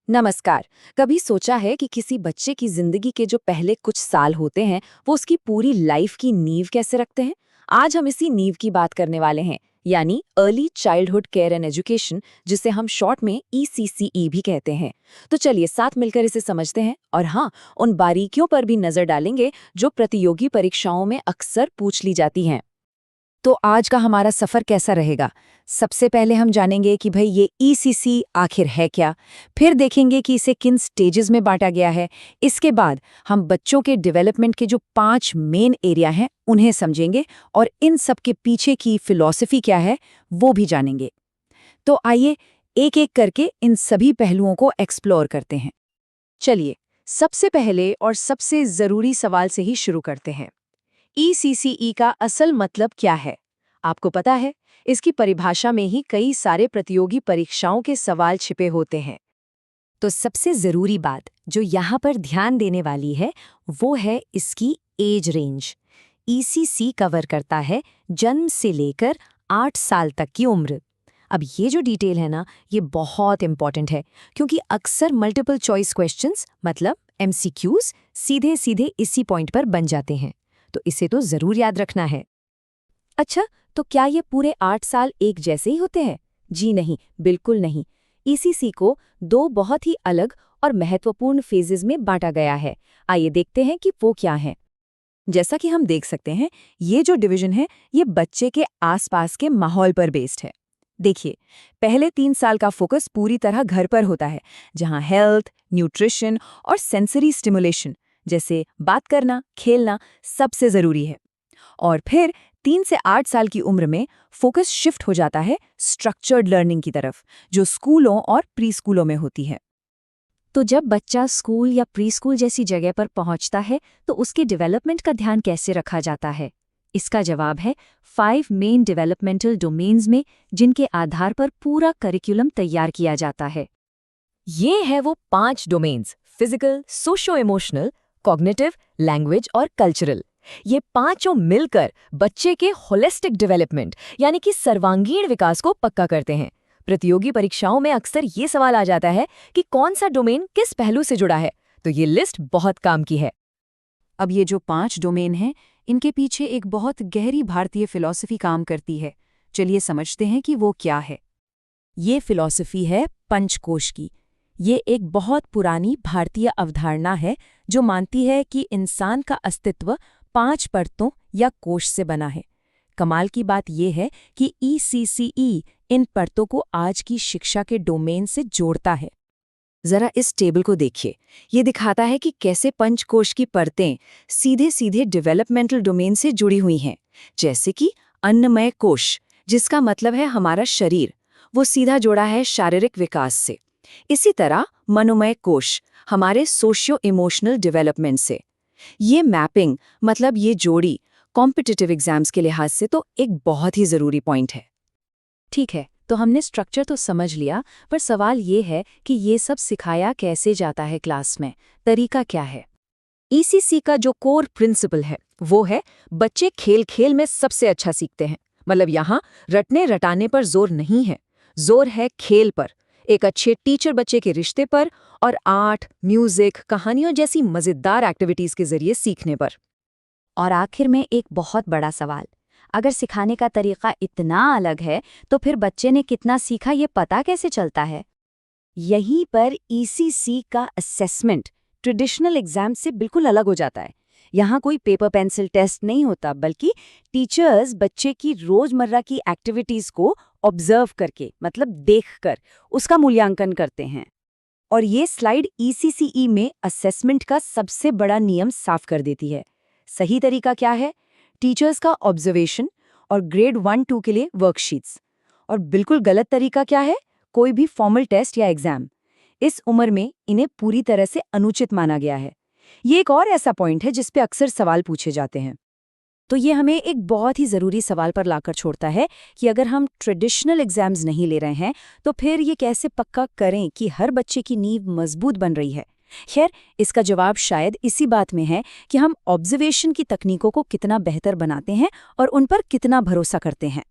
नमस्कार। कभी सोचा है कि किसी बच्चे की जिंदगी के जो पहले कुछ साल होते हैं वो उसकी पूरी लाइफ की नींव कैसे रखते हैं? आज हम इसी नींव की बात करने वाले हैं, यानी early childhood care and education, जिसे हम शॉर्ट में ECCE भी कहते हैं। तो चलिए साथ मिलकर इसे समझते हैं और हाँ, उन बारीकियों पर भी नजर डालेंगे जो प्रतियोगी परीक्षाओं में अक्सर पूछ ली जाती हैं। तो आज का हमारा सफ़र कैसा रहेगा? सबसे पहले हम जानेंगे कि भाई ये ECC आखिर है क्या? फिर देखेंगे कि इसे किन स्टेजेस में बांटा गया है। इसके बाद हम बच्चों के डेवलपमेंट के जो 5 मेन एरिया हैं, उन्हें समझेंगे और इन सब के पीछे की फिलॉसफी क्या है, वो भी जानेंगे। तो आइए एक-एक करके इन सभी पहलुओं को एक्सप्लोर करते हैं। चलिए, सबसे पहले और सबसे ज़रूरी सवाल से ही शुरू करते हैं। ECCE का असल मतलब क्या है? आपको पता है, इसकी परिभाषा में ही कई सारे प्रतियोगी परीक्षाओं के सवाल छिपे होते हैं। तो सबसे जरूरी बात जो यहाँ पर ध्यान देने वाली है, वो है इसकी एज रेंज। ECC कवर करता है जन्म से लेकर 8 साल तक की उम्र। अब ये जो डिटेल है ना, ये बहुत इंपॉर्टेंट है, क्योंकि अक्सर मल्टीपल चॉइस क्वेश्चंस मतलब MCQs सीधे सीधे इसी पॉइंट पर बन जाते हैं। तो इसे तो जरूर याद रखना है। अच्छा, तो क्या ये पूरे 8 साल एक जैसे ही होते हैं? जी नहीं, बिल्कुल नहीं। ECC को 2 बहुत ही अलग और महत्वपूर्ण फेजेस में बांटा गया है। आइए देखते हैं कि वो क्या हैं। जैसा कि हम देख सकते हैं, ये जो डिवीजन है, ये बच्चे के आसपास के माहौल पर बेस्ड है। देखिए, पहले 3 साल का फोकस पूरी तरह घर पर होता है, जहां हेल्थ, न्यूट्रिशन और सेंसरी स्टिमुलेशन जैसे बात करना, खेलना सबसे जरूरी है। और फिर 3 से 8 साल की उम्र में फोकस शिफ्ट हो जाता है स्ट्रक्चर्ड लर्निंग की तरफ, जो स्कूलों और प्री स्कूलों में होती है। तो जब बच्चा स्कूल या प्री स्कूल जैसी जगह पर पहुंचता है, तो उसके डेवलपमेंट का ध्यान कैसे रखा जाता है? इसका जवाब है 5 मेन डेवलपमेंटल डोमेन्स में, जिनके आधार पर पूरा करिकुलम तैयार किया जाता है। ये है वो 5 domains: physical, socio emotional, cognitive, language और कल्चरल। ये पांचों मिलकर बच्चे के होलिस्टिक डेवलपमेंट यानी कि सर्वांगीण विकास को पक्का करते हैं। प्रतियोगी परीक्षाओं में अक्सर ये सवाल आ जाता है कि कौन सा डोमेन किस पहलू से जुड़ा है, तो ये लिस्ट बहुत काम की है। अब ये जो 5 डोमेन हैं, इनके पीछे एक बहुत गहरी भारतीय फिलॉसफी काम करती है। चलिए समझते हैं कि वो क्या है। ये फिलॉसफी है पंचकोश की। ये एक बहुत पुरानी भारतीय अवधारणा है जो मानती है कि इंसान का अस्तित्व 5 परतों या कोश से बना है। कमाल की बात यह है कि ECCE इन परतों को आज की शिक्षा के डोमेन से जोड़ता है। जरा इस टेबल को देखिए। ये दिखाता है कि कैसे पंचकोश की परतें सीधे सीधे डेवलपमेंटल डोमेन से जुड़ी हुई हैं। जैसे कि अन्नमय कोश, जिसका मतलब है हमारा शरीर, वो सीधा जुड़ा है शारीरिक विकास से। इसी तरह मनोमय कोश हमारे सोशियो इमोशनल डेवलपमेंट से। ये मैपिंग मतलब ये जोड़ी कॉम्पिटिटिव एग्जाम्स के लिहाज से तो एक बहुत ही जरूरी पॉइंट है। ठीक है, तो हमने स्ट्रक्चर तो समझ लिया, पर सवाल ये है कि ये सब सिखाया कैसे जाता है क्लास में? तरीका क्या है? ECC का जो कोर प्रिंसिपल है वो है बच्चे खेल खेल में सबसे अच्छा सीखते हैं। मतलब यहाँ रटने रटाने पर जोर नहीं है, जोर है खेल पर, एक अच्छे टीचर बच्चे के रिश्ते पर और आर्ट, म्यूजिक, कहानियों जैसी मजेदार एक्टिविटीज के जरिए सीखने पर। और आखिर में एक बहुत बड़ा सवाल, अगर सिखाने का तरीका इतना अलग है तो फिर बच्चे ने कितना सीखा ये पता कैसे चलता है? यहीं पर ECC का असेसमेंट ट्रेडिशनल एग्जाम से बिल्कुल अलग हो जाता है। यहाँ कोई पेपर पेंसिल टेस्ट नहीं होता, बल्कि टीचर्स बच्चे की रोजमर्रा की एक्टिविटीज को ऑब्जर्व करके, मतलब देखकर, उसका मूल्यांकन करते हैं। और ये स्लाइड ECCE में असेसमेंट का सबसे बड़ा नियम साफ कर देती है। सही तरीका क्या है? टीचर्स का ऑब्जर्वेशन और ग्रेड 1-2 के लिए वर्कशीट्स। और बिल्कुल गलत तरीका क्या है? कोई भी फॉर्मल टेस्ट या एग्जाम। इस उम्र में इन्हें पूरी तरह से अनुचित माना गया है। ये एक और ऐसा पॉइंट है जिस पे अक्सर सवाल पूछे जाते हैं। तो ये हमें एक बहुत ही ज़रूरी सवाल पर लाकर छोड़ता है कि अगर हम ट्रेडिशनल एग्जाम्स नहीं ले रहे हैं, तो फिर ये कैसे पक्का करें कि हर बच्चे की नींव मजबूत बन रही है? खैर, इसका जवाब शायद इसी बात में है कि हम ऑब्जर्वेशन की तकनीकों को कितना बेहतर बनाते हैं और उन पर कितना भरोसा करते हैं।